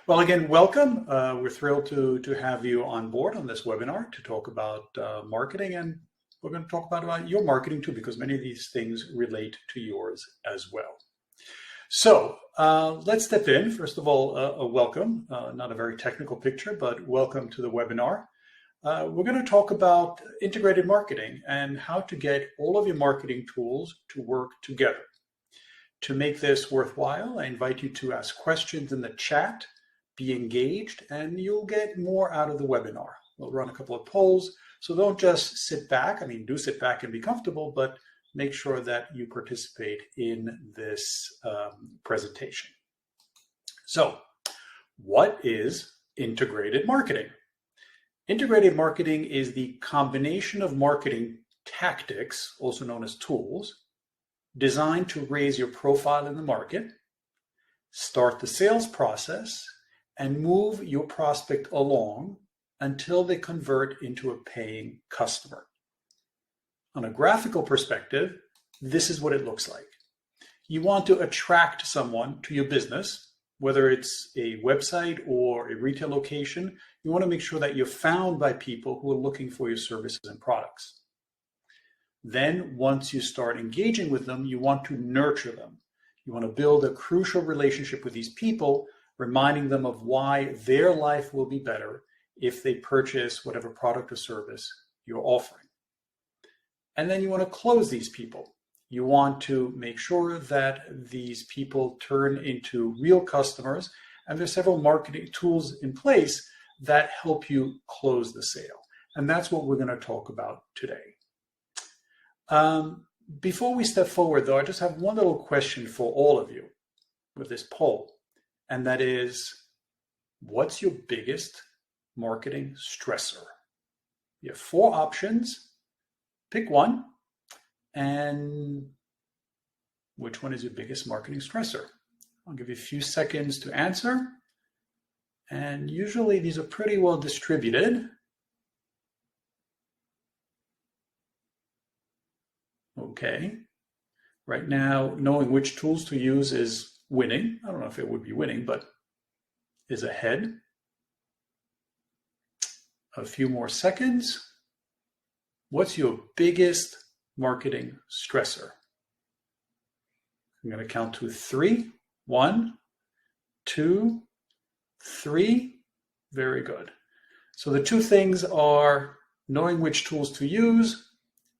Well, again, welcome. We're thrilled to have you on board on this webinar to talk about marketing, and we're going to talk about your marketing too, because many of these things relate to yours as well. So let's step in. First of all, a welcome, not a very technical picture, but welcome to the webinar. We're going to talk about integrated marketing and how to get all of your marketing tools to work together. To make this worthwhile, I invite you to ask questions in the chat, be engaged, and you'll get more out of the webinar. We'll run a couple of polls, so don't just sit back. I mean, do sit back and be comfortable, but make sure that you participate in this presentation. So, what is integrated marketing? Integrated marketing is the combination of marketing tactics, also known as tools, designed to raise your profile in the market, start the sales process, and move your prospect along until they convert into a paying customer. On a graphical perspective, this is what it looks like. You want to attract someone to your business, whether it's a website or a retail location. You want to make sure that you're found by people who are looking for your services and products. Then once you start engaging with them, you want to nurture them. You want to build a crucial relationship with these people, reminding them of why their life will be better if they purchase whatever product or service you're offering. And then you want to close these people. You want to make sure that these people turn into real customers, and there's several marketing tools in place that help you close the sale. And that's what we're going to talk about today. Before we step forward, though, I just have one little question for all of you with this poll, and that is, what's your biggest marketing stressor? You have 4 options. Pick one, and which one is your biggest marketing stressor? I'll give you a few seconds to answer, and usually these are pretty well distributed. Okay, right now, knowing which tools to use is winning. I don't know if it would be winning, but is ahead. A few more seconds. What's your biggest marketing stressor? I'm going to count to 3. 1, 2, 3. Very good. So the 2 things are knowing which tools to use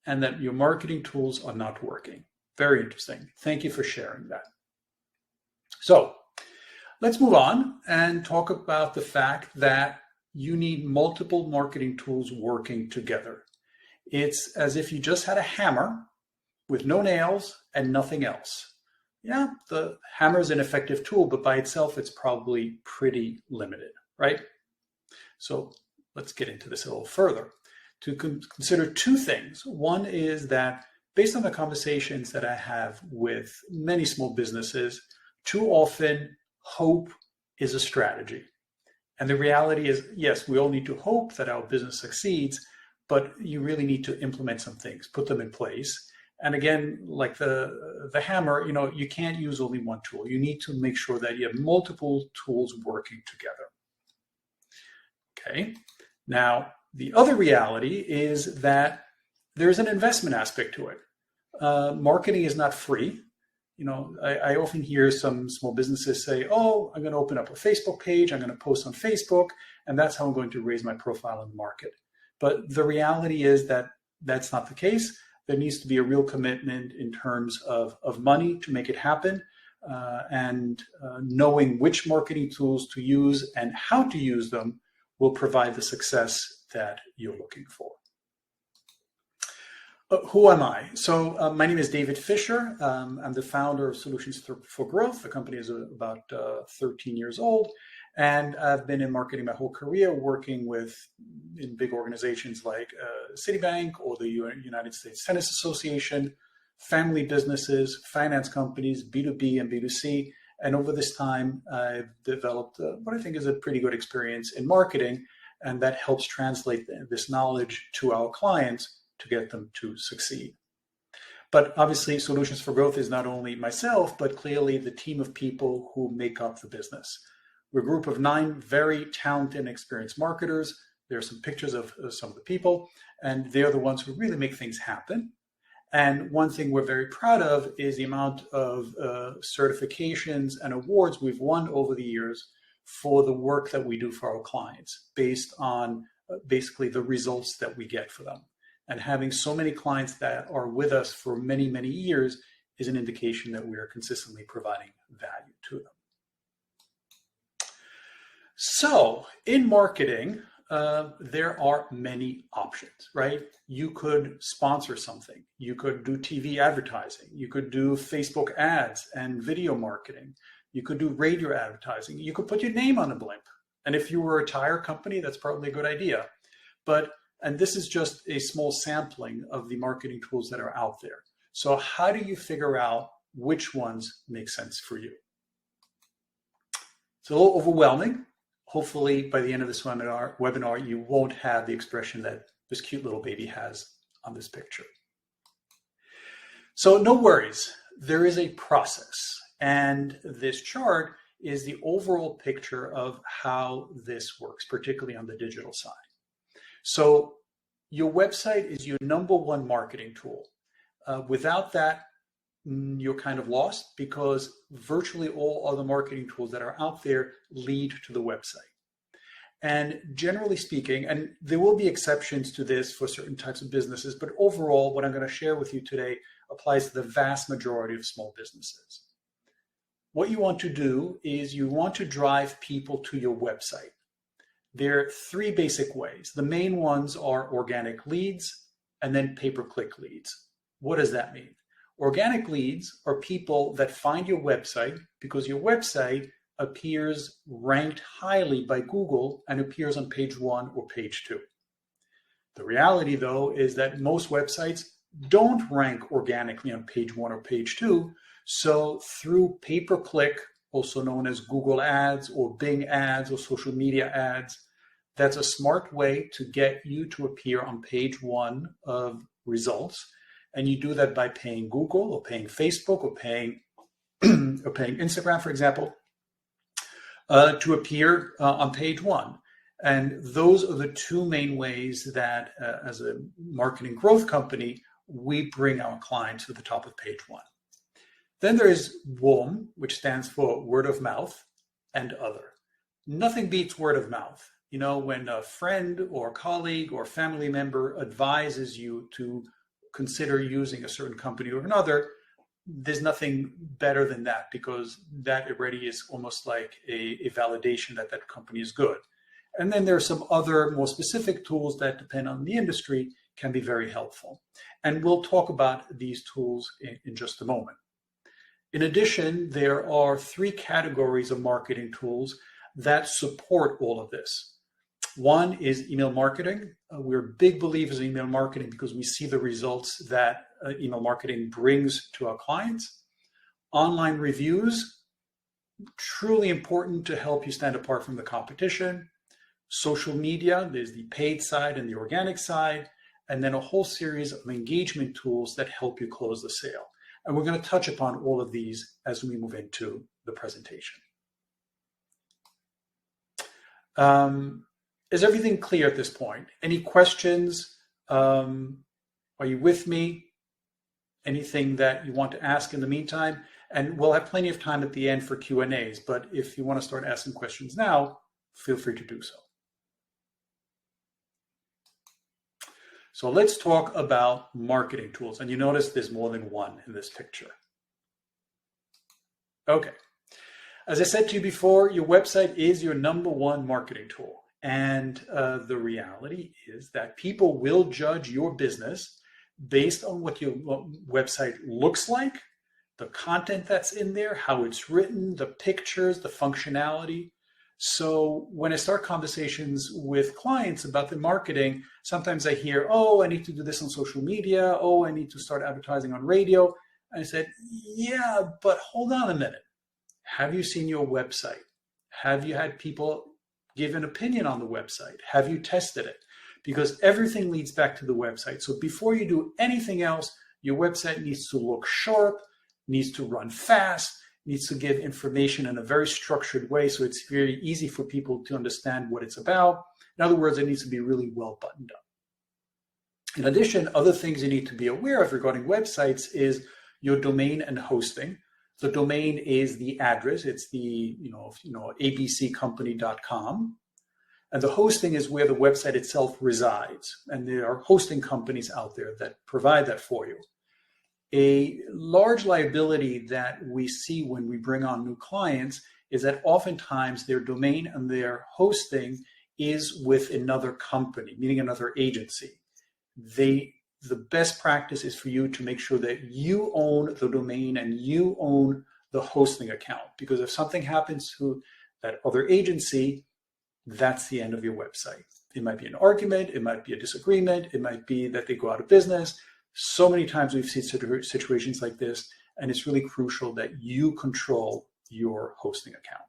and that your marketing tools are not working. Very interesting. Thank you for sharing that. So let's move on and talk about the fact that you need multiple marketing tools working together. It's as if you just had a hammer with no nails and nothing else. Yeah, the hammer is an effective tool, but by itself, it's probably pretty limited, right? So let's get into this a little further. To consider 2 things. One is that based on the conversations that I have with many small businesses, too often hope is a strategy. And the reality is, yes, we all need to hope that our business succeeds, but you really need to implement some things, put them in place. And again, like the hammer, you can't use only one tool. You need to make sure that you have multiple tools working together. Okay, now, the other reality is that there's an investment aspect to it. Marketing is not free. I often hear some small businesses say, oh, I'm going to open up a Facebook page, I'm going to post on Facebook, and that's how I'm going to raise my profile in the market. But the reality is that that's not the case. There needs to be a real commitment in terms of money to make it happen, and knowing which marketing tools to use and how to use them will provide the success that you're looking for. Who am I? So my name is David Fisher. I'm the founder of Solutions for Growth. The company is about 13 years old, and I've been in marketing my whole career, working in big organizations like Citibank or the United States Tennis Association, family businesses, finance companies, B2B and B2C. And over this time, I've developed what I think is a pretty good experience in marketing, and that helps translate this knowledge to our clients to get them to succeed. But obviously, Solutions for Growth is not only myself, but clearly the team of people who make up the business. We're a group of 9 very talented and experienced marketers. There are some pictures of some of the people, and they're the ones who really make things happen. And one thing we're very proud of is the amount of certifications and awards we've won over the years for the work that we do for our clients based on basically the results that we get for them. And having so many clients that are with us for many, many years is an indication that we are consistently providing value to them. So in marketing, there are many options, right? You could sponsor something. You could do TV advertising. You could do Facebook ads and video marketing. You could do radio advertising. You could put your name on a blimp. And if you were a tire company, that's probably a good idea. And this is just a small sampling of the marketing tools that are out there. So how do you figure out which ones make sense for you? It's a little overwhelming. Hopefully by the end of this webinar, you won't have the expression that this cute little baby has on this picture. So no worries, there is a process. And this chart is the overall picture of how this works, particularly on the digital side. So your website is your #1 marketing tool. Without that, you're kind of lost because virtually all other marketing tools that are out there lead to the website. And generally speaking, and there will be exceptions to this for certain types of businesses, but overall, what I'm going to share with you today applies to the vast majority of small businesses. What you want to do is you want to drive people to your website. There are 3 basic ways. The main ones are organic leads and then pay-per-click leads. What does that mean? Organic leads are people that find your website because your website appears ranked highly by Google and appears on page 1 or page 2. The reality, though, is that most websites don't rank organically on page 1 or page 2. So through pay-per-click, also known as Google Ads or Bing Ads or social media ads, that's a smart way to get you to appear on page 1 of results. And you do that by paying Google or paying Facebook or paying Instagram, for example, to appear on page 1. And those are the 2 main ways that as a marketing growth company, we bring our clients to the top of page 1. Then there is WOM, which stands for word of mouth and other. Nothing beats word of mouth. You know, when a friend or colleague or family member advises you to consider using a certain company or another, there's nothing better than that because that already is almost like a validation that that company is good. And then there are some other more specific tools that depend on the industry can be very helpful. And we'll talk about these tools in just a moment. In addition, there are 3 categories of marketing tools that support all of this. One is email marketing. We're big believers in email marketing because we see the results that email marketing brings to our clients. Online reviews, truly important to help you stand apart from the competition. Social media, there's the paid side and the organic side, and then a whole series of engagement tools that help you close the sale. And we're going to touch upon all of these as we move into the presentation. Is everything clear at this point? Any questions? Are you with me? Anything that you want to ask in the meantime? And we'll have plenty of time at the end for Q&As, but if you want to start asking questions now, feel free to do so. So let's talk about marketing tools. And you notice there's more than one in this picture. Okay. As I said to you before, your website is your #1 marketing tool. And the reality is that people will judge your business based on what your website looks like, the content that's in there, how it's written, the pictures, the functionality. So when I start conversations with clients about the marketing, sometimes I hear, oh, I need to do this on social media. Oh, I need to start advertising on radio. And I said, yeah, but hold on a minute. Have you seen your website? Have you had people give an opinion on the website? Have you tested it? Because everything leads back to the website. So before you do anything else, your website needs to look sharp, needs to run fast. needs to give information in a very structured way so it's very easy for people to understand what it's about. In other words, it needs to be really well buttoned up. In addition, other things you need to be aware of regarding websites is your domain and hosting. The domain is the address. It's the abccompany.com. And the hosting is where the website itself resides. And there are hosting companies out there that provide that for you. A large liability that we see when we bring on new clients is that oftentimes their domain and their hosting is with another company, meaning another agency. The best practice is for you to make sure that you own the domain and you own the hosting account, because if something happens to that other agency, that's the end of your website. It might be an argument, it might be a disagreement, it might be that they go out of business. So many times we've seen situations like this, and it's really crucial that you control your hosting account.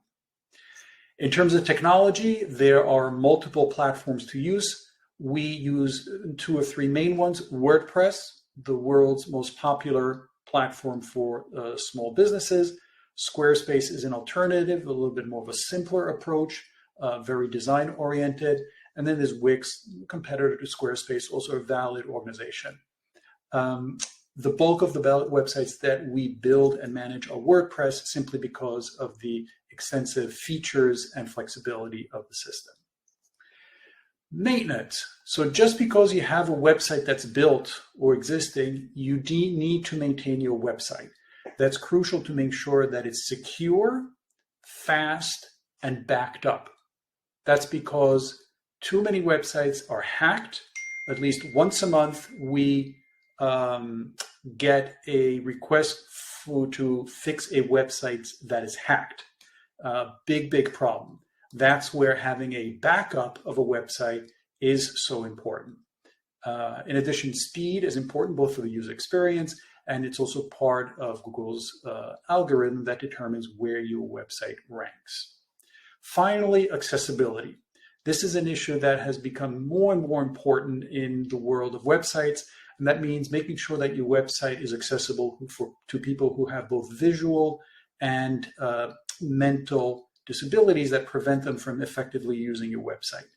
In terms of technology, there are multiple platforms to use. We use 2 or 3 main ones. WordPress, the world's most popular platform for small businesses. Squarespace is an alternative, a little bit more of a simpler approach, very design-oriented. And then there's Wix, competitor to Squarespace, also a valid organization. The bulk of the websites that we build and manage are WordPress, simply because of the extensive features and flexibility of the system. Maintenance. So just because you have a website that's built or existing, you need to maintain your website. That's crucial to make sure that it's secure, fast, and backed up. That's because too many websites are hacked. At least once a month, we get a request to fix a website that is hacked. Big problem. That's where having a backup of a website is so important. In addition, speed is important both for the user experience, and it's also part of Google's algorithm that determines where your website ranks. Finally, accessibility. This is an issue that has become more and more important in the world of websites. And that means making sure that your website is accessible to people who have both visual and mental disabilities that prevent them from effectively using your website.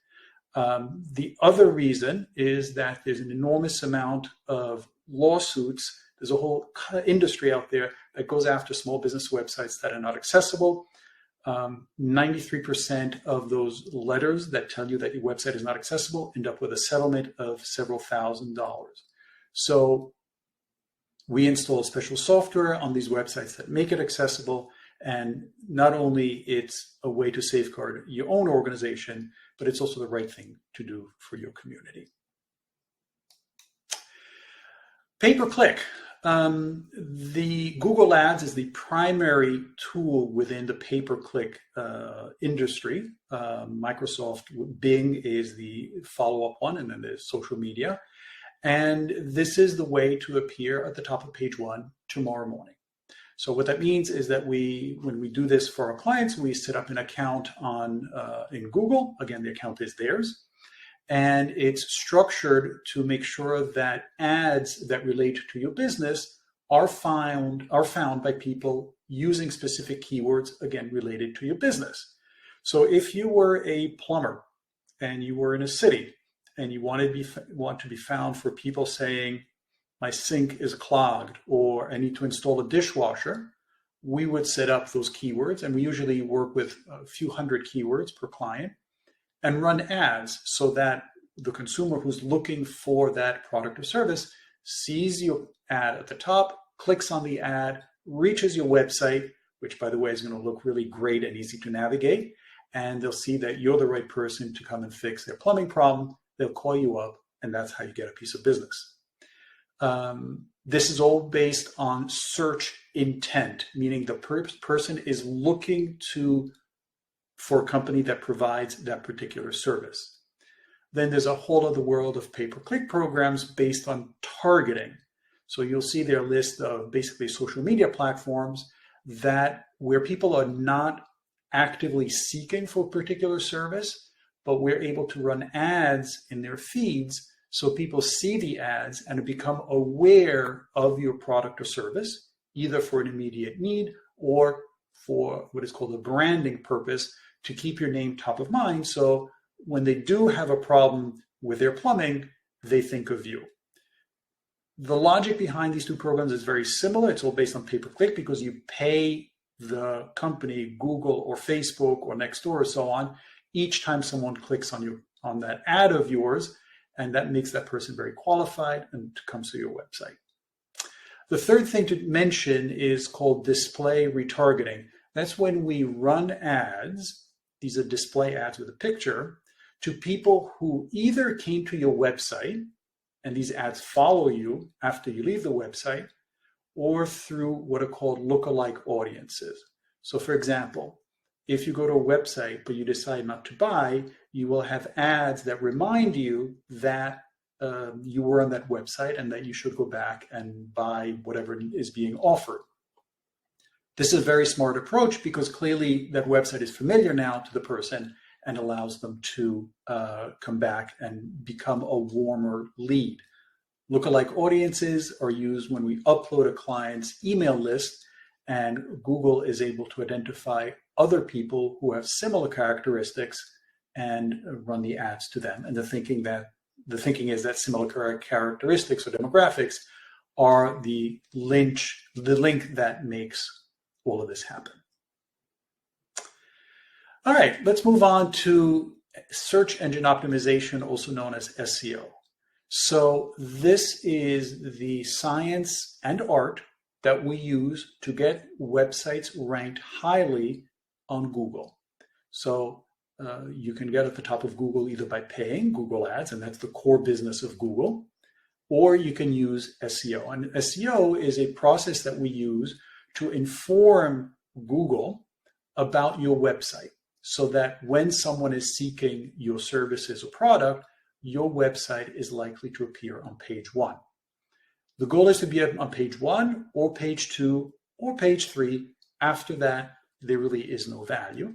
The other reason is that there's an enormous amount of lawsuits. There's a whole industry out there that goes after small business websites that are not accessible. 93% of those letters that tell you that your website is not accessible end up with a settlement of several $1,000s. So we install special software on these websites that make it accessible. And not only it's a way to safeguard your own organization, but it's also the right thing to do for your community. Pay-per-click. The Google Ads is the primary tool within the pay-per-click industry. Microsoft Bing is the follow-up one, and then there's social media. And this is the way to appear at the top of page 1 tomorrow morning. So what that means is that when we do this for our clients, we set up an account in Google. Again, the account is theirs. And it's structured to make sure that ads that relate to your business are found by people using specific keywords, again, related to your business. So if you were a plumber and you were in a city and you want to be found for people saying, my sink is clogged, or I need to install a dishwasher, we would set up those keywords. And we usually work with a few hundred keywords per client and run ads so that the consumer who's looking for that product or service sees your ad at the top, clicks on the ad, reaches your website, which, by the way, is going to look really great and easy to navigate. And they'll see that you're the right person to come and fix their plumbing problem. They'll call you up, and that's how you get a piece of business. This is all based on search intent, meaning the person is looking for a company that provides that particular service. Then there's a whole other world of pay-per-click programs based on targeting. So you'll see their list of basically social media platforms where people are not actively seeking for a particular service, but we're able to run ads in their feeds so people see the ads and become aware of your product or service, either for an immediate need or for what is called a branding purpose to keep your name top of mind. So when they do have a problem with their plumbing, they think of you. The logic behind these two programs is very similar. It's all based on pay-per-click because you pay the company, Google or Facebook or Nextdoor or so on, each time someone clicks on that ad of yours, and that makes that person very qualified and comes to your website. The third thing to mention is called display retargeting. That's when we run ads, these are display ads with a picture, to people who either came to your website, and these ads follow you after you leave the website, or through what are called lookalike audiences. So for example, if you go to a website but you decide not to buy, you will have ads that remind you that you were on that website and that you should go back and buy whatever is being offered. This is a very smart approach because clearly that website is familiar now to the person and allows them to come back and become a warmer lead. Lookalike audiences are used when we upload a client's email list, and Google is able to identify other people who have similar characteristics and run the ads to them. And the thinking is that similar characteristics or demographics are the link that makes all of this happen. All right, let's move on to search engine optimization, also known as SEO. So this is the science and art that we use to get websites ranked highly on Google. So you can get at the top of Google either by paying Google Ads, and that's the core business of Google, or you can use SEO. And SEO is a process that we use to inform Google about your website so that when someone is seeking your services or product, your website is likely to appear on page 1. The goal is to be on page 1 or page 2 or page 3. After that, there really is no value.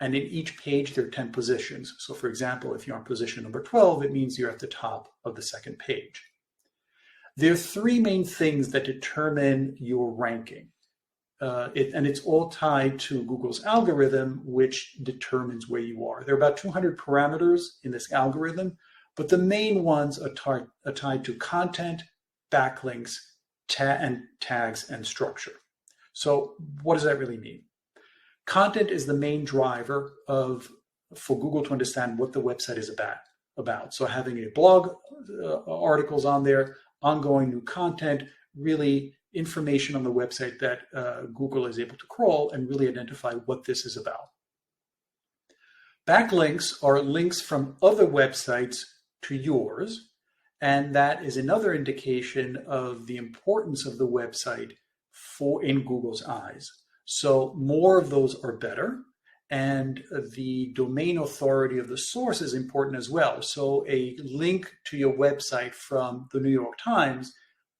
And in each page, there are 10 positions. So for example, if you're on position number 12, it means you're at the top of the second page. There are 3 main things that determine your ranking. And it's all tied to Google's algorithm, which determines where you are. There are about 200 parameters in this algorithm, but the main ones are tied to content, backlinks, tags, and structure. So what does that really mean? Content is the main driver for Google to understand what the website is about. So having a blog articles on there, ongoing new content, really information on the website that Google is able to crawl and really identify what this is about. Backlinks are links from other websites to yours, and that is another indication of the importance of the website in Google's eyes. So more of those are better, and the domain authority of the source is important as well. So a link to your website from the New York Times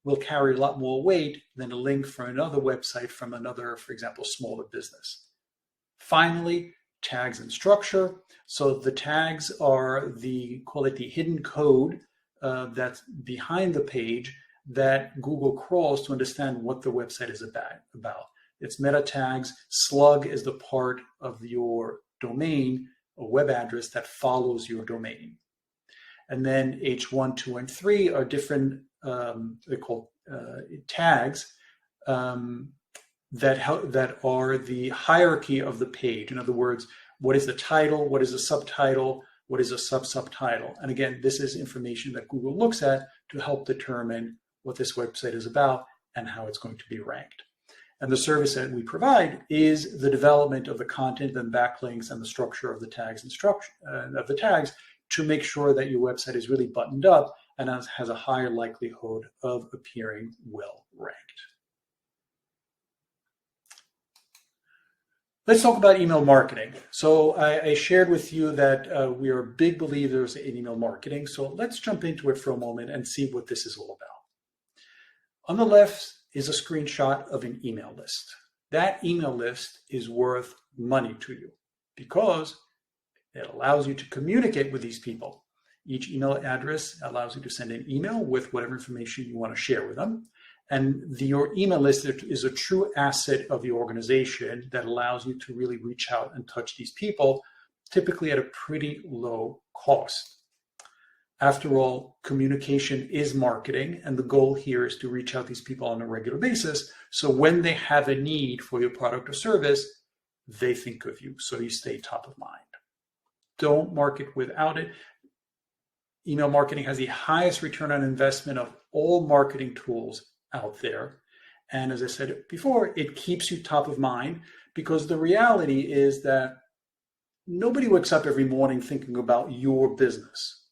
will carry a lot more weight than a link from another website from another, for example, smaller business. Finally, tags and structure. So the tags are call it the hidden code that's behind the page that Google crawls to understand what the website is about. It's meta tags. Slug is the part of your domain, a web address that follows your domain. And then H1, 2, and 3 are different, they're called tags that are the hierarchy of the page. In other words, what is the title? What is a subtitle? What is a subtitle? And again, this is information that Google looks at to help determine what this website is about and how it's going to be ranked. And the service that we provide is the development of the content and backlinks and the structure of the tags to make sure that your website is really buttoned up and has a higher likelihood of appearing well ranked. Let's talk about email marketing. So I shared with you that we are big believers in email marketing. So let's jump into it for a moment and see what this is all about. On the left is a screenshot of an email list. That email list is worth money to you because it allows you to communicate with these people. Each email address allows you to send an email with whatever information you want to share with them. And your email list is a true asset of the organization that allows you to really reach out and touch these people, typically at a pretty low cost. After all, communication is marketing, and the goal here is to reach out to these people on a regular basis. So when they have a need for your product or service, they think of you, so you stay top of mind. Don't market without it. Email marketing has the highest return on investment of all marketing tools out there. And as I said before, it keeps you top of mind, because the reality is that nobody wakes up every morning thinking about your business,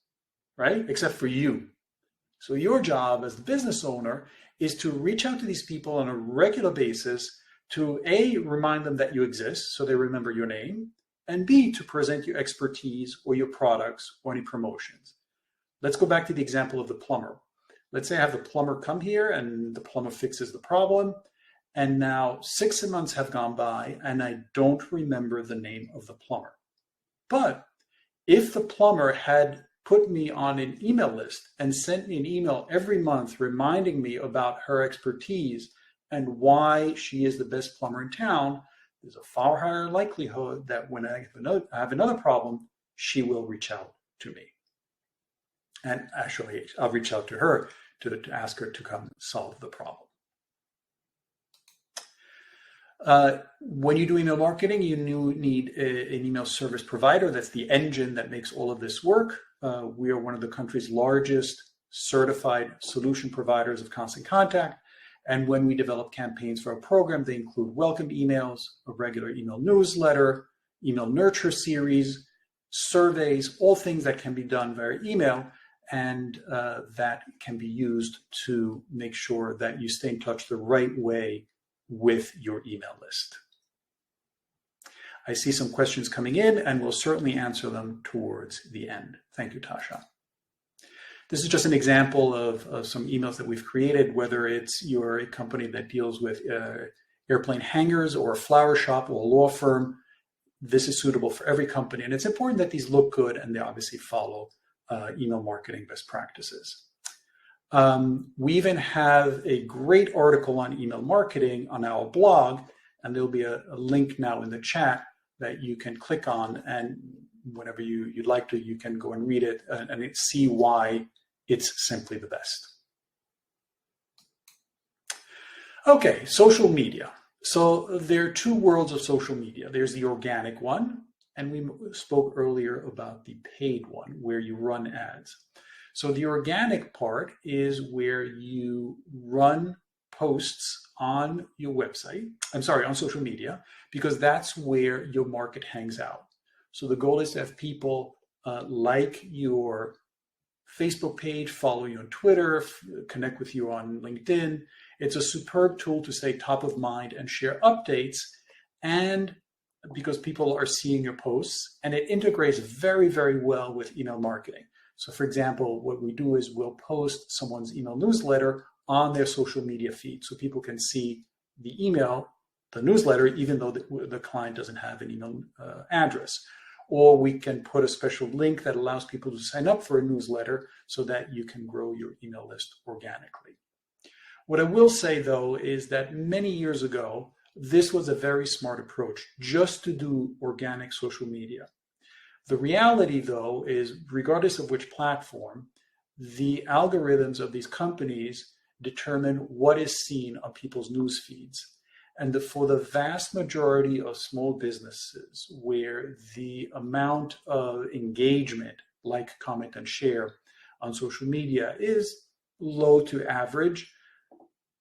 right? Except for you. So your job as the business owner is to reach out to these people on a regular basis to A, remind them that you exist so they remember your name, and B, to present your expertise or your products or any promotions. Let's go back to the example of the plumber. Let's say I have the plumber come here and the plumber fixes the problem. And now 6 months have gone by and I don't remember the name of the plumber. But if the plumber had put me on an email list and sent me an email every month reminding me about her expertise and why she is the best plumber in town, there's a far higher likelihood that when I have another problem, she will reach out to me. And actually, I'll reach out to her to ask her to come solve the problem. When you do email marketing, you need an email service provider. That's the engine that makes all of this work. We are one of the country's largest certified solution providers of Constant Contact. And when we develop campaigns for our program, they include welcome emails, a regular email newsletter, email nurture series, surveys, all things that can be done via email, and that can be used to make sure that you stay in touch the right way with your email list. I see some questions coming in, and we'll certainly answer them towards the end. Thank you, Tasha. This is just an example of some emails that we've created, whether you're a company that deals with airplane hangars or a flower shop or a law firm. This is suitable for every company. And it's important that these look good and they obviously follow email marketing best practices. We even have a great article on email marketing on our blog, and there'll be a link now in the chat that you can click on, and whenever you'd like to, you can go and read it and see why it's simply the best. Okay, social media. So there are two worlds of social media. There's the organic one, and we spoke earlier about the paid one where you run ads. So the organic part is where you run posts on your website, on social media, because that's where your market hangs out. So the goal is to have people like your Facebook page, follow you on Twitter, connect with you on LinkedIn. It's a superb tool to stay top of mind and share updates, and because people are seeing your posts, and it integrates very, very well with email marketing. So for example, what we do is we'll post someone's email newsletter on their social media feed so people can see the email, the newsletter, even though the client doesn't have an email address. Or we can put a special link that allows people to sign up for a newsletter so that you can grow your email list organically. What I will say, though, is that many years ago, this was a very smart approach, just to do organic social media. The reality, though, is regardless of which platform, the algorithms of these companies determine what is seen on people's news feeds. And for the vast majority of small businesses where the amount of engagement, like, comment, and share on social media is low to average,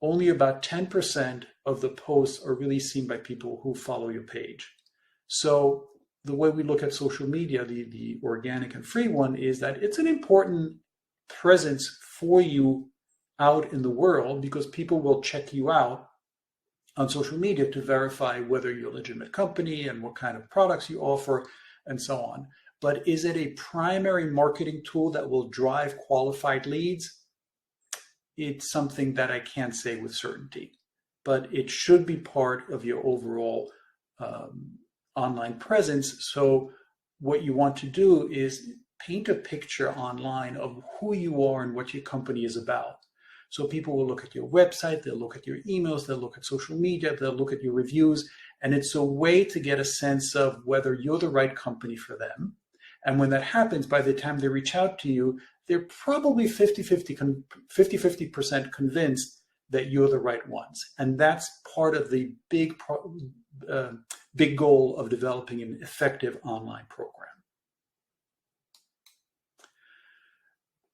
only about 10% of the posts are really seen by people who follow your page. So the way we look at social media, the organic and free one, is that it's an important presence for you out in the world because people will check you out on social media to verify whether you're a legitimate company and what kind of products you offer and so on. But is it a primary marketing tool that will drive qualified leads? It's something that I can't say with certainty, but it should be part of your overall online presence. So what you want to do is paint a picture online of who you are and what your company is about. So people will look at your website, they'll look at your emails, they'll look at social media, they'll look at your reviews, and it's a way to get a sense of whether you're the right company for them. And when that happens, by the time they reach out to you, they're probably 50-50% convinced that you're the right ones. And that's part of the big goal of developing an effective online program.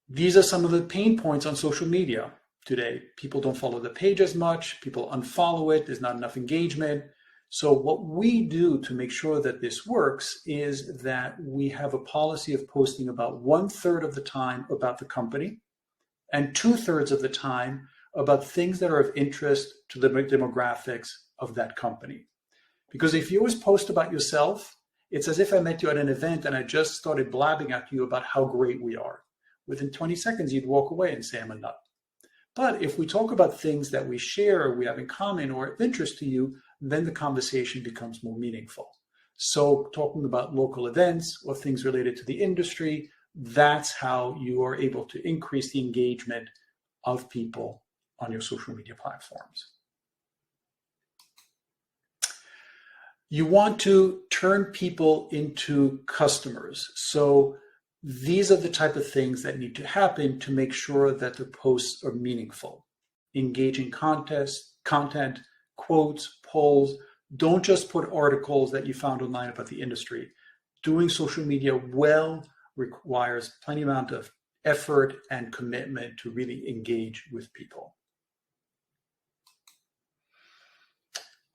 These are some of the pain points on social media today. People don't follow the page as much, people unfollow it, there's not enough engagement. So what we do to make sure that this works is that we have a policy of posting about 1/3 of the time about the company and 2/3 of the time about things that are of interest to the demographics of that company. Because if you always post about yourself, it's as if I met you at an event and I just started blabbing at you about how great we are. Within 20 seconds, you'd walk away and say I'm a nut. But if we talk about things that we share or we have in common or of interest to you, then the conversation becomes more meaningful. So talking about local events or things related to the industry, that's how you are able to increase the engagement of people on your social media platforms. You want to turn people into customers. So these are the type of things that need to happen to make sure that the posts are meaningful. Engaging content, quotes, polls. Don't just put articles that you found online about the industry. Doing social media well requires plenty amount of effort and commitment to really engage with people.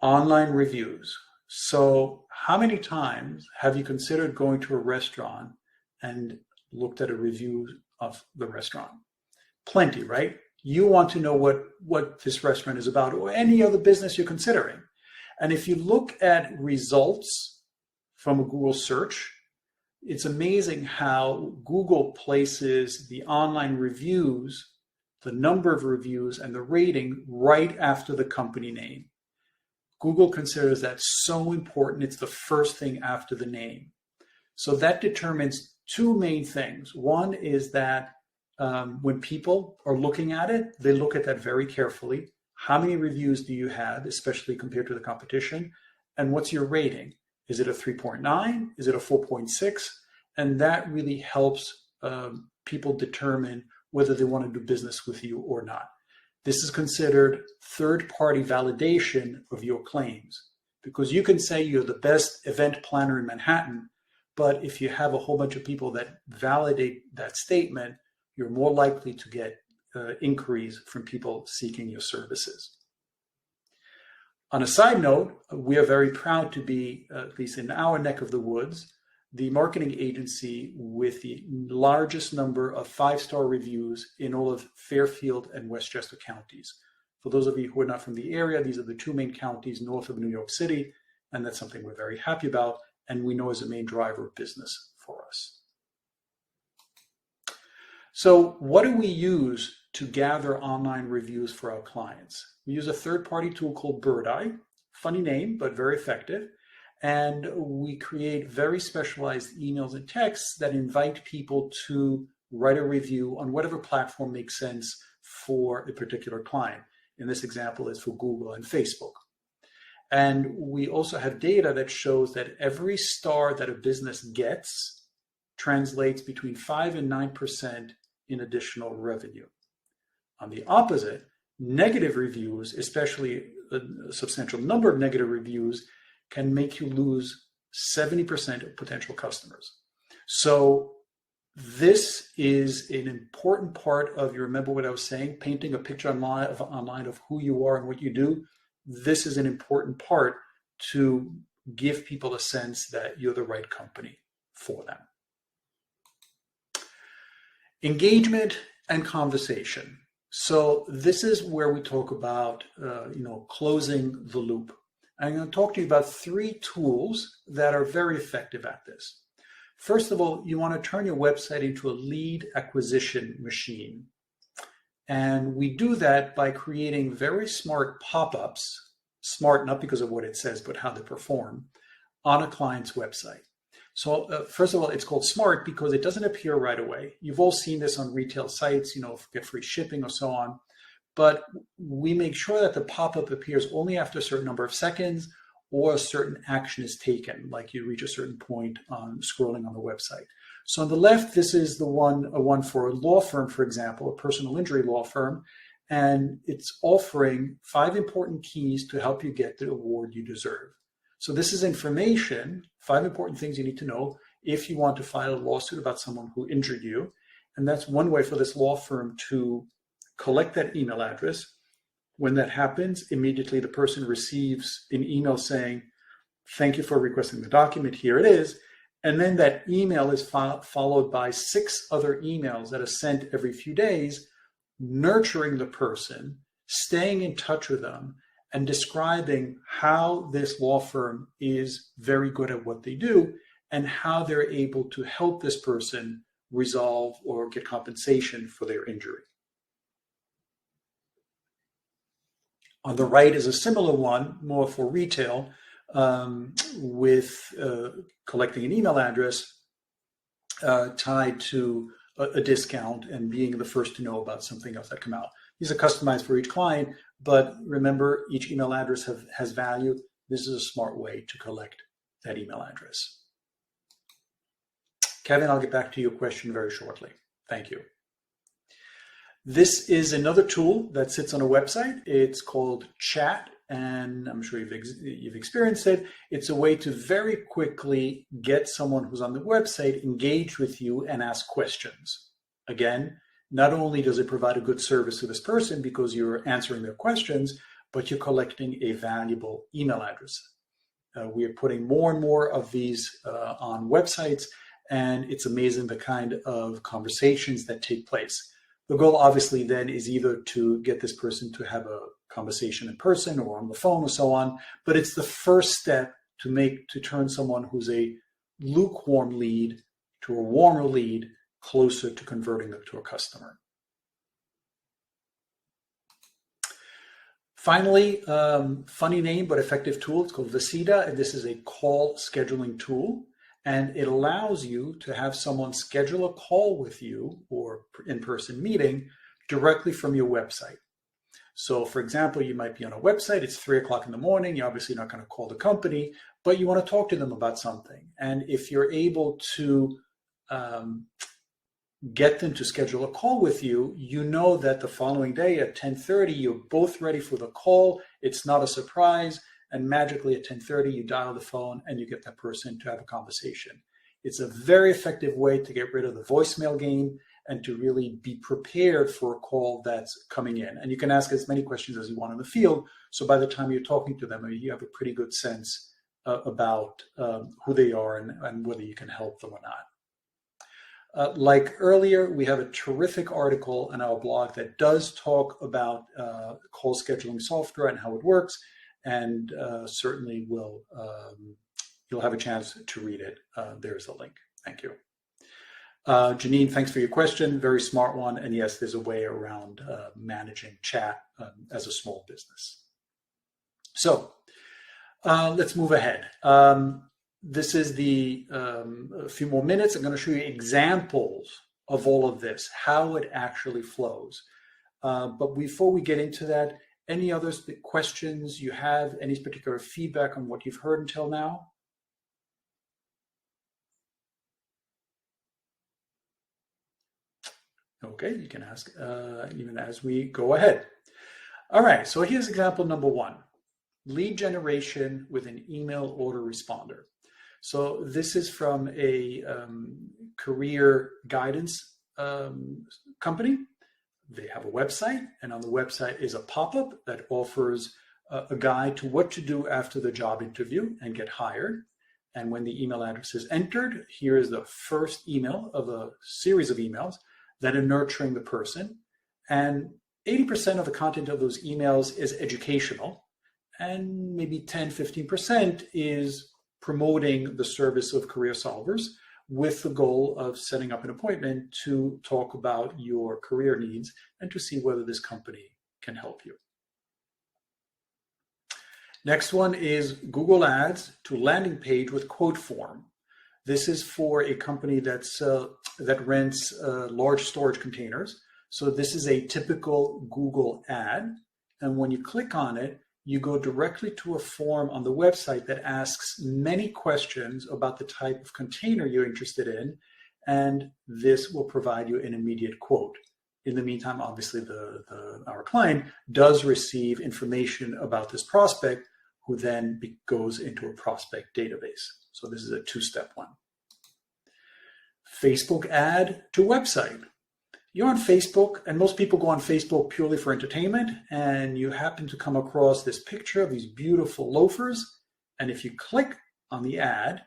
Online reviews. So how many times have you considered going to a restaurant and looked at a review of the restaurant? Plenty, right? You want to know what this restaurant is about or any other business you're considering. And if you look at results from a Google search, it's amazing how Google places the online reviews, the number of reviews, and the rating right after the company name. Google considers that so important. It's the first thing after the name. So that determines two main things. One is that when people are looking at it, they look at that very carefully. How many reviews do you have, especially compared to the competition? And what's your rating? Is it a 3.9? Is it a 4.6? And that really helps people determine whether they want to do business with you or not. This is considered third-party validation of your claims, because you can say you're the best event planner in Manhattan, but if you have a whole bunch of people that validate that statement, you're more likely to get inquiries from people seeking your services. On a side note, we are very proud to be, at least in our neck of the woods, the marketing agency with the largest number of 5-star reviews in all of Fairfield and Westchester counties. For those of you who are not from the area, these are the two main counties north of New York City, and that's something we're very happy about and we know is a main driver of business for us. So what do we use to gather online reviews for our clients? We use a third-party tool called Birdeye. Funny name, but very effective. And we create very specialized emails and texts that invite people to write a review on whatever platform makes sense for a particular client. In this example, it's for Google and Facebook. And we also have data that shows that every star that a business gets translates between 5 and 9% in additional revenue. On the opposite, negative reviews, especially a substantial number of negative reviews, can make you lose 70% of potential customers. So this is an important part of, you remember what I was saying, painting a picture online of who you are and what you do. This is an important part to give people a sense that you're the right company for them. Engagement and conversation. So this is where we talk about, closing the loop. I'm going to talk to you about 3 tools that are very effective at this. First of all, you want to turn your website into a lead acquisition machine. And we do that by creating very smart pop-ups, smart not because of what it says, but how they perform, on a client's website. So first of all, it's called smart because it doesn't appear right away. You've all seen this on retail sites, get free shipping or so on. but we make sure that the pop-up appears only after a certain number of seconds or a certain action is taken, like you reach a certain point on scrolling on the website. So on the left, this is the one for a law firm, for example, a personal injury law firm, and it's offering 5 important keys to help you get the award you deserve. So this is information, 5 important things you need to know if you want to file a lawsuit about someone who injured you. And that's one way for this law firm to collect that email address. When that happens, immediately the person receives an email saying, thank you for requesting the document, here it is. And then that email is followed by 6 other emails that are sent every few days, nurturing the person, staying in touch with them, and describing how this law firm is very good at what they do and how they're able to help this person resolve or get compensation for their injury. On the right is a similar one, more for retail, with collecting an email address tied to a discount and being the first to know about something else that come out. These are customized for each client, but remember, each email address has value. This is a smart way to collect that email address. Kevin, I'll get back to your question very shortly. Thank you. This is another tool that sits on a website. It's called Chat, and I'm sure you've experienced it. It's a way to very quickly get someone who's on the website engaged with you and ask questions. Again, not only does it provide a good service to this person because you're answering their questions, but you're collecting a valuable email address. We are putting more and more of these on websites, and it's amazing the kind of conversations that take place. The goal obviously then is either to get this person to have a conversation in person or on the phone or so on, but it's the first step to turn someone who's a lukewarm lead to a warmer lead, closer to converting them to a customer. Finally, funny name but effective tool. It's called Veceda, and this is a call scheduling tool. And it allows you to have someone schedule a call with you or in-person meeting directly from your website. So for example, you might be on a website, it's 3 o'clock in the morning, you're obviously not going to call the company, but you want to talk to them about something. And if you're able to get them to schedule a call with you, you know that the following day at 10:30, you're both ready for the call. It's not a surprise. And magically at 10:30, you dial the phone and you get that person to have a conversation. It's a very effective way to get rid of the voicemail game and to really be prepared for a call that's coming in. And you can ask as many questions as you want in the field. So by the time you're talking to them, you have a pretty good sense about who they are and whether you can help them or not. Like earlier, we have a terrific article on our blog that does talk about call scheduling software and how it works. And certainly you'll have a chance to read it. There's a link. Thank you. Janine, thanks for your question. Very smart one. And yes, there's a way around managing chat as a small business. So let's move ahead. This is a few more minutes. I'm going to show you examples of all of this, how it actually flows. But before we get into that, any other questions you have, any particular feedback on what you've heard until now? Okay, you can ask even as we go ahead. All right, so here's example number 1, lead generation with an email autoresponder. So this is from a career guidance company. They have a website, and on the website is a pop-up that offers a guide to what to do after the job interview and get hired. And when the email address is entered, here is the first email of a series of emails that are nurturing the person. And 80% of the content of those emails is educational, and maybe 10-15% is promoting the service of Career Solvers with the goal of setting up an appointment to talk about your career needs and to see whether this company can help you. Next one is Google Ads to landing page with quote form. This is for a company that rents large storage containers. So this is a typical Google ad. And when you click on it, you go directly to a form on the website that asks many questions about the type of container you're interested in, and this will provide you an immediate quote. In the meantime, obviously, our client does receive information about this prospect, who then goes into a prospect database. So this is a two-step one. Facebook ad to website. You're on Facebook, and most people go on Facebook purely for entertainment, and you happen to come across this picture of these beautiful loafers, and if you click on the ad,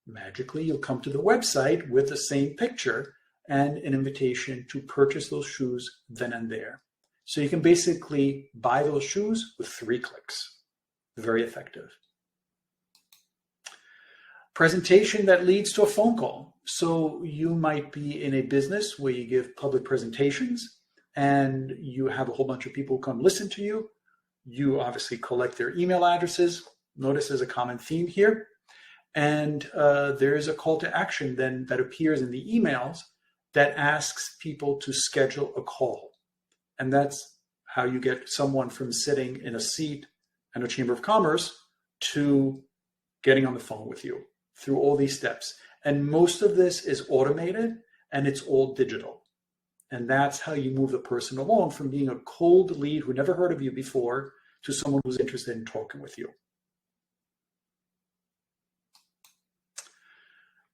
magically you'll come to the website with the same picture and an invitation to purchase those shoes then and there. So you can basically buy those shoes with 3 clicks. Very effective. Presentation that leads to a phone call. So you might be in a business where you give public presentations and you have a whole bunch of people come listen to you. You obviously collect their email addresses. Notice there's a common theme here. And there is a call to action then that appears in the emails that asks people to schedule a call. And that's how you get someone from sitting in a seat in a chamber of commerce to getting on the phone with you through all these steps. And most of this is automated and it's all digital. And that's how you move the person along from being a cold lead who never heard of you before to someone who's interested in talking with you.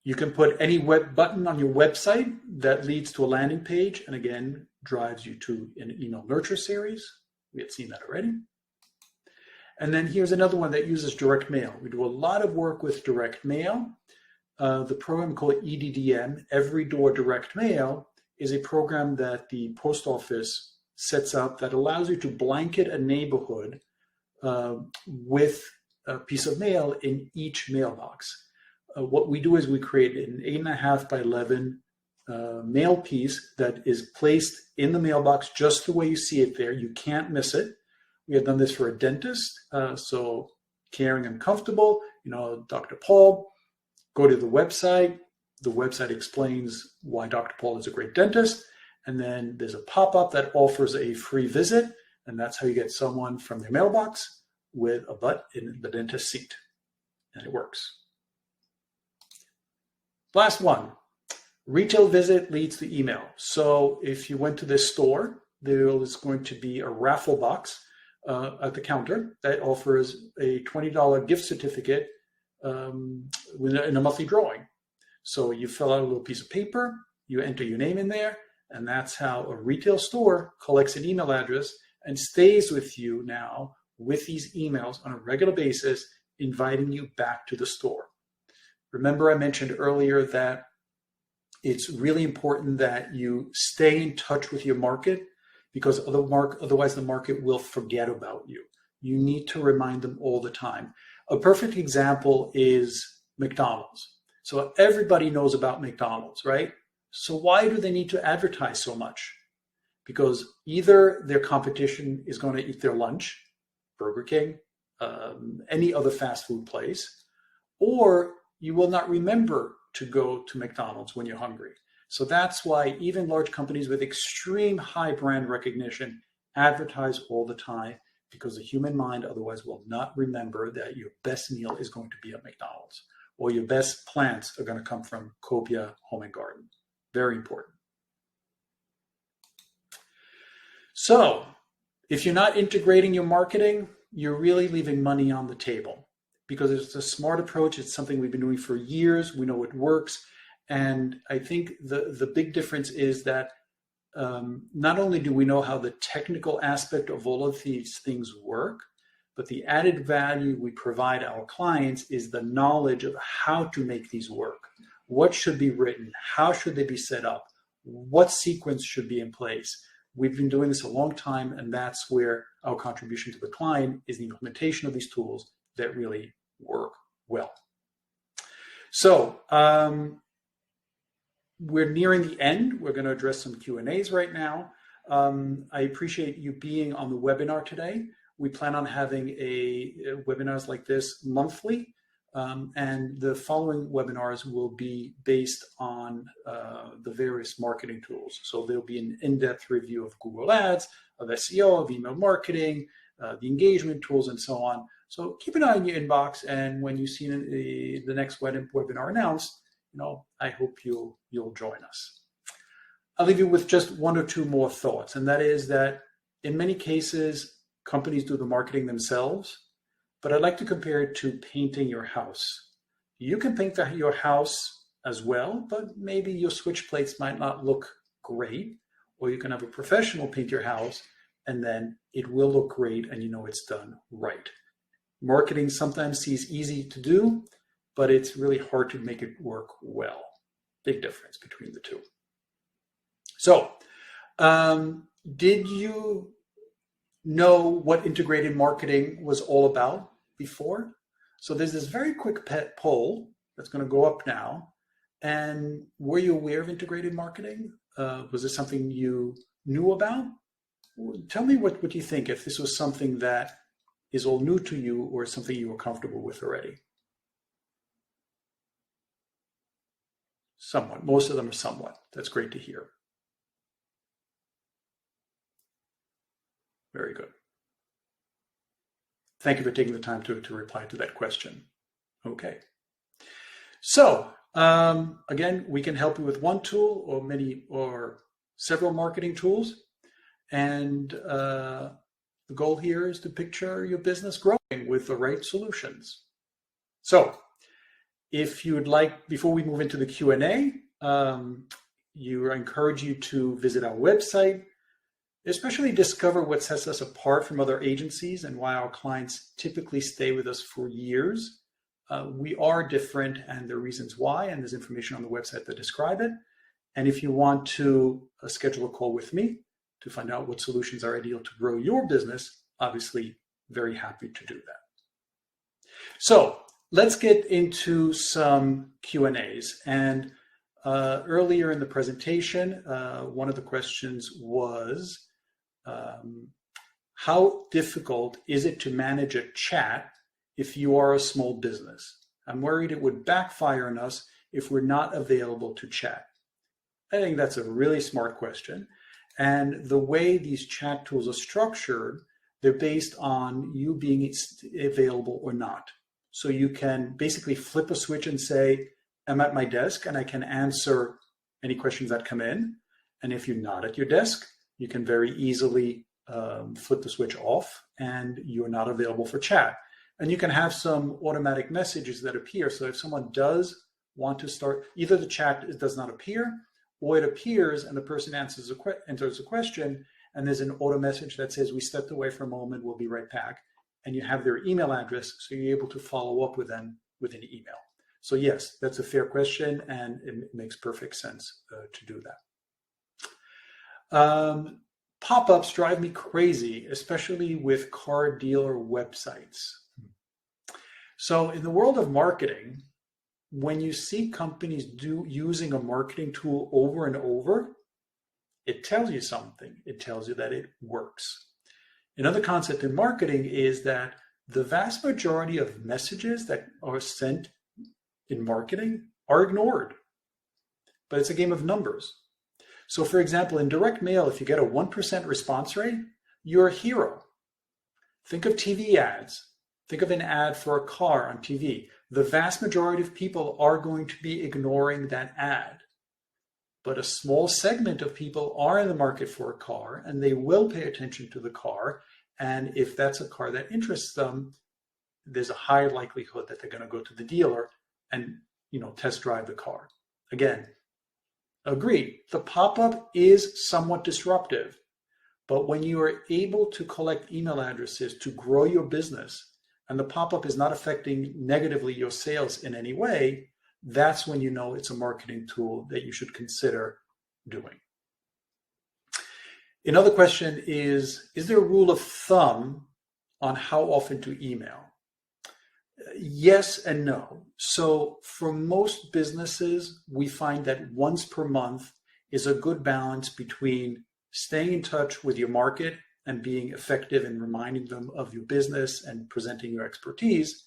You can put any web button on your website that leads to a landing page and again, drives you to an email nurture series. We had seen that already. And then here's another one that uses direct mail. We do a lot of work with direct mail. The program called EDDM, Every Door Direct Mail, is a program that the post office sets up that allows you to blanket a neighborhood with a piece of mail in each mailbox. What we do is we create an 8.5 by 11 mail piece that is placed in the mailbox just the way you see it there. You can't miss it. We have done this for a dentist, so caring and comfortable. You know, Dr. Paul, go to the website. The website explains why Dr. Paul is a great dentist. And then there's a pop-up that offers a free visit. And that's how you get someone from their mailbox with a butt in the dentist seat. And it works. Last one, retail visit leads to email. So if you went to this store, there is going to be a raffle box at the counter that offers a $20 gift certificate in a monthly drawing. So you fill out a little piece of paper, you enter your name in there, and that's how a retail store collects an email address and stays with you now with these emails on a regular basis, inviting you back to the store. Remember, I mentioned earlier that it's really important that you stay in touch with your market because otherwise the market will forget about you. You need to remind them all the time. A perfect example is McDonald's. So everybody knows about McDonald's, right? So why do they need to advertise so much? Because either their competition is going to eat their lunch, Burger King, any other fast food place, or you will not remember to go to McDonald's when you're hungry. So that's why even large companies with extreme high brand recognition advertise all the time, because the human mind otherwise will not remember that your best meal is going to be at McDonald's, or your best plants are going to come from Copia Home and Garden. Very important. So if you're not integrating your marketing, you're really leaving money on the table, because it's a smart approach. It's something we've been doing for years. We know it works. And I think the big difference is that not only do we know how the technical aspect of all of these things work, but the added value we provide our clients is the knowledge of how to make these work. What should be written? How should they be set up? What sequence should be in place? We've been doing this a long time, and that's where our contribution to the client is the implementation of these tools that really work well. So we're nearing the end. We're going to address some Q&As right now. I appreciate you being on the webinar today. We plan on having webinars like this monthly. And the following webinars will be based on the various marketing tools. So there'll be an in-depth review of Google Ads, of SEO, of email marketing, the engagement tools, and so on. So keep an eye on your inbox, and when you see the next webinar announced, I hope you'll join us. I'll leave you with just one or two more thoughts, and that is that in many cases, companies do the marketing themselves, but I'd like to compare it to painting your house. You can paint your house as well, but maybe your switch plates might not look great, or you can have a professional paint your house, and then it will look great and it's done right. Marketing sometimes seems easy to do, but it's really hard to make it work well. Big difference between the two. So, did you know what integrated marketing was all about before? So there's this very quick poll that's going to go up now. And were you aware of integrated marketing? Was this something you knew about? Tell me what you think, if this was something that is all new to you or something you were comfortable with already. Somewhat. Most of them are somewhat. That's great to hear. Very good. Thank you for taking the time to reply to that question. Okay. So again, we can help you with one tool or many or several marketing tools. And the goal here is to picture your business growing with the right solutions. So if you would like, before we move into the Q&A, I encourage you to visit our website, especially discover what sets us apart from other agencies and why our clients typically stay with us for years. We are different, and there are reasons why, and there's information on the website that describe it. And if you want to schedule a call with me to find out what solutions are ideal to grow your business, obviously very happy to do that. So let's get into some Q&As. And earlier in the presentation, one of the questions was, how difficult is it to manage a chat if you are a small business? I'm worried it would backfire on us if we're not available to chat. I think that's a really smart question. And the way these chat tools are structured, they're based on you being available or not. So you can basically flip a switch and say, I'm at my desk and I can answer any questions that come in. And if you're not at your desk, you can very easily flip the switch off and you're not available for chat. And you can have some automatic messages that appear. So if someone does want to start, either the chat does not appear, or it appears and the person enters a question, and there's an auto message that says, we stepped away for a moment, we'll be right back. And you have their email address, so you're able to follow up with them with an email. So yes, that's a fair question, and it makes perfect sense to do that. Pop-ups drive me crazy, especially with car dealer websites. So in the world of marketing, when you see companies using a marketing tool over and over, it tells you something. It tells you that it works. Another concept in marketing is that the vast majority of messages that are sent in marketing are ignored, but it's a game of numbers. So for example, in direct mail, if you get a 1% response rate, you're a hero. Think of TV ads. Think of an ad for a car on TV. The vast majority of people are going to be ignoring that ad. But a small segment of people are in the market for a car, and they will pay attention to the car. And if that's a car that interests them, there's a high likelihood that they're going to go to the dealer and test drive the car. Again, agreed, the pop-up is somewhat disruptive. But when you are able to collect email addresses to grow your business, and the pop-up is not affecting negatively your sales in any way, that's when you know it's a marketing tool that you should consider doing. Another question is there a rule of thumb on how often to email? Yes and no. So for most businesses, we find that once per month is a good balance between staying in touch with your market and being effective in reminding them of your business and presenting your expertise,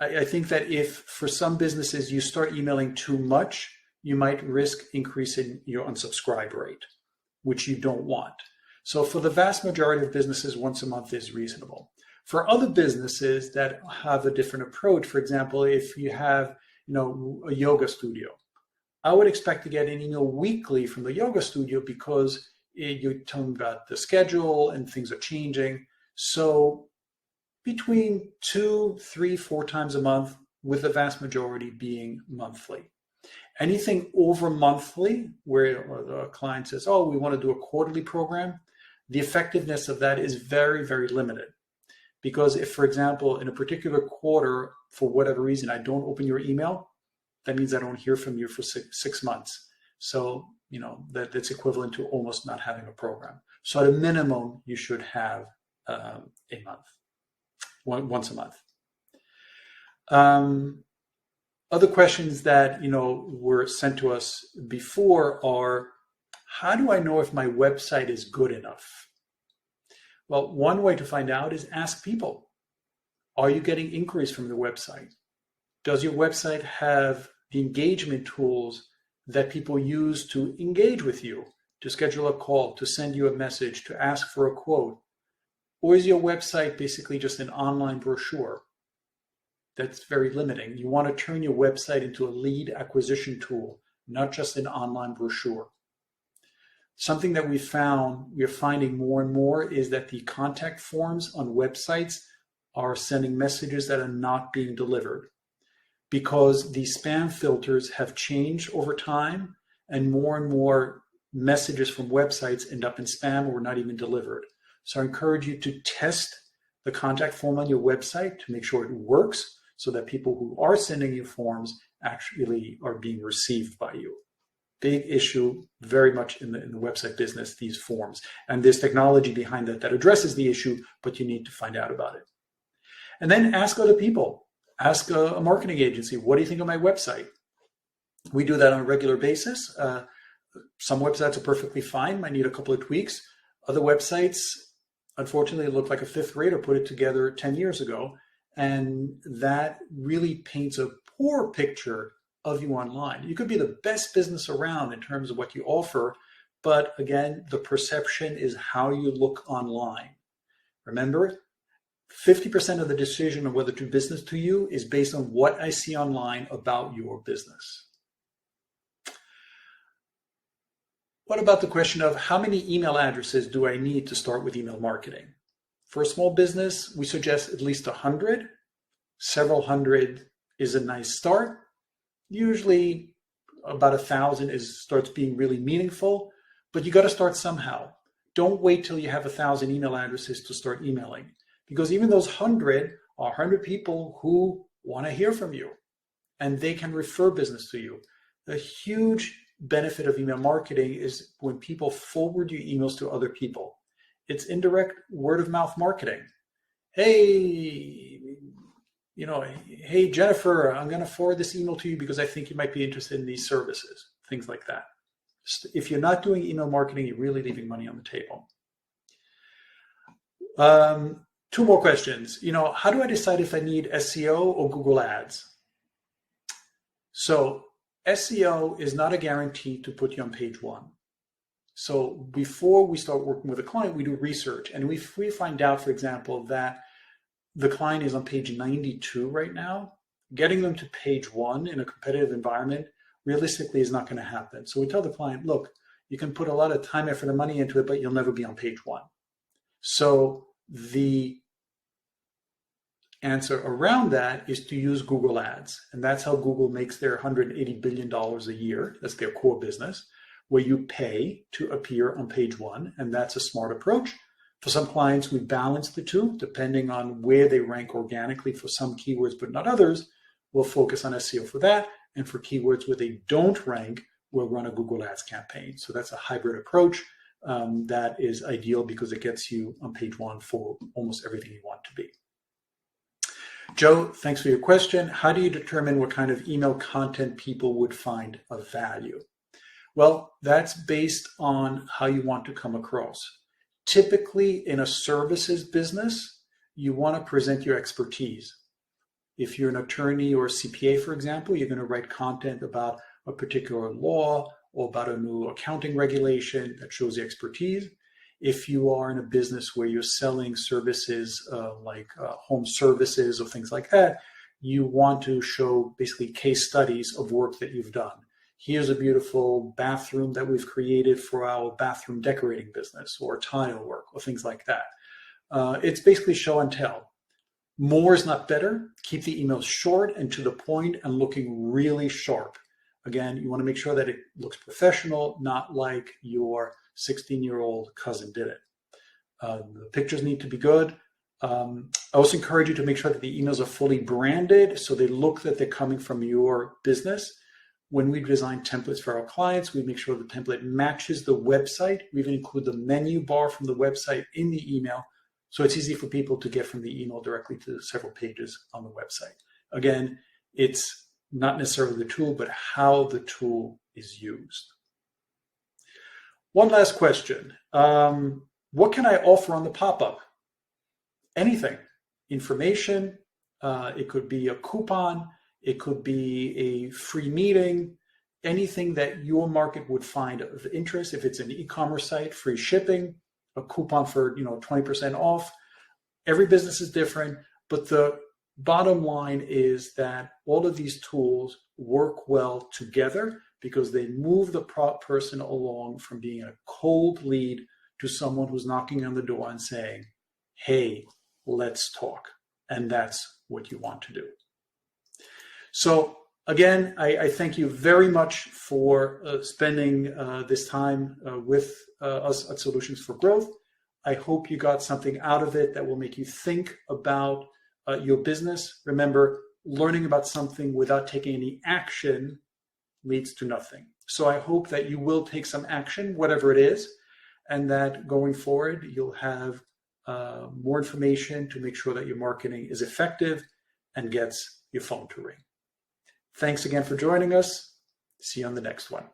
I think that if for some businesses you start emailing too much, you might risk increasing your unsubscribe rate, which you don't want. So for the vast majority of businesses, once a month is reasonable. For other businesses that have a different approach, for example, if you have a yoga studio, I would expect to get an email weekly from the yoga studio because you're telling about the schedule and things are changing. So between 2, 3, 4 times a month, with the vast majority being monthly. Anything over monthly, where the client says, oh, we want to do a quarterly program, the effectiveness of that is very, very limited. Because if, for example, in a particular quarter, for whatever reason, I don't open your email, that means I don't hear from you for 6 months. So, that's equivalent to almost not having a program. So at a minimum, you should have a month, once a month. Other questions that, were sent to us before are, how do I know if my website is good enough? Well, one way to find out is ask people. Are you getting inquiries from the website? Does your website have the engagement tools that people use to engage with you, to schedule a call, to send you a message, to ask for a quote? Or is your website basically just an online brochure? That's very limiting. You want to turn your website into a lead acquisition tool, not just an online brochure. Something that we're finding more and more is that the contact forms on websites are sending messages that are not being delivered because the spam filters have changed over time and more messages from websites end up in spam or not even delivered. So I encourage you to test the contact form on your website to make sure it works so that people who are sending you forms actually are being received by you. Big issue very much in the website business, these forms. And there's technology behind that addresses the issue, but you need to find out about it. And then ask other people. Ask a marketing agency, what do you think of my website? We do that on a regular basis. Some websites are perfectly fine, might need a couple of tweaks. Other websites, unfortunately, look like a fifth grader put it together 10 years ago. And that really paints a poor picture of you online. You could be the best business around in terms of what you offer, but again, the perception is how you look online. Remember, 50% of the decision of whether to do business to you is based on what I see online about your business. What about the question of how many email addresses do I need to start with email marketing? For a small business, we suggest at least 100. Several hundred is a nice start. Usually about 1,000 starts being really meaningful, but you got to start somehow. Don't wait till you have 1,000 email addresses to start emailing, because even those 100 are 100 people who want to hear from you and they can refer business to you. The huge benefit of email marketing is when people forward you emails to other people. It's indirect word of mouth marketing. Hey, hey, Jennifer, I'm going to forward this email to you because I think you might be interested in these services, things like that. If you're not doing email marketing, you're really leaving money on the table. 2 more questions. How do I decide if I need SEO or Google Ads? So SEO is not a guarantee to put you on page 1. So before we start working with a client, we do research. And if we find out, for example, that the client is on page 92 right now, getting them to page 1 in a competitive environment realistically is not going to happen. So we tell the client, look, you can put a lot of time, effort, and money into it, but you'll never be on page 1. So the answer around that is to use Google Ads. And that's how Google makes their $180 billion a year. That's their core business, where you pay to appear on page 1. And that's a smart approach. For some clients, we balance the two, depending on where they rank organically for some keywords, but not others. We'll focus on SEO for that. And for keywords where they don't rank, we'll run a Google Ads campaign. So that's a hybrid approach that is ideal because it gets you on page 1 for almost everything you want to be. Joe, thanks for your question. How do you determine what kind of email content people would find of value? Well, that's based on how you want to come across. Typically, in a services business, you want to present your expertise. If you're an attorney or a CPA, for example, you're going to write content about a particular law or about a new accounting regulation that shows the expertise. If you are in a business where you're selling services like home services or things like that, you want to show basically case studies of work that you've done. Here's a beautiful bathroom that we've created for our bathroom decorating business, or tile work, or things like that. It's basically show and tell. More is not better. Keep the emails short and to the point and looking really sharp. Again, you want to make sure that it looks professional, not like your 16-year-old cousin did it. The pictures need to be good. I also encourage you to make sure that the emails are fully branded so they look that they're coming from your business. When we design templates for our clients, we make sure the template matches the website. We even include the menu bar from the website in the email, so it's easy for people to get from the email directly to several pages on the website. Again, it's not necessarily the tool, but how the tool is used. One last question. What can I offer on the pop-up? Anything. Information. It could be a coupon. It could be a free meeting. Anything that your market would find of interest. If it's an e-commerce site, free shipping, a coupon for 20% off. Every business is different, but the bottom line is that all of these tools work well together because they move the person along from being a cold lead to someone who's knocking on the door and saying, hey, let's talk. And that's what you want to do. So again, I thank you very much for spending this time with us at Solutions for Growth. I hope you got something out of it that will make you think about your business. Remember, learning about something without taking any action leads to nothing. So I hope that you will take some action, whatever it is, and that going forward, you'll have more information to make sure that your marketing is effective and gets your phone to ring. Thanks again for joining us. See you on the next one.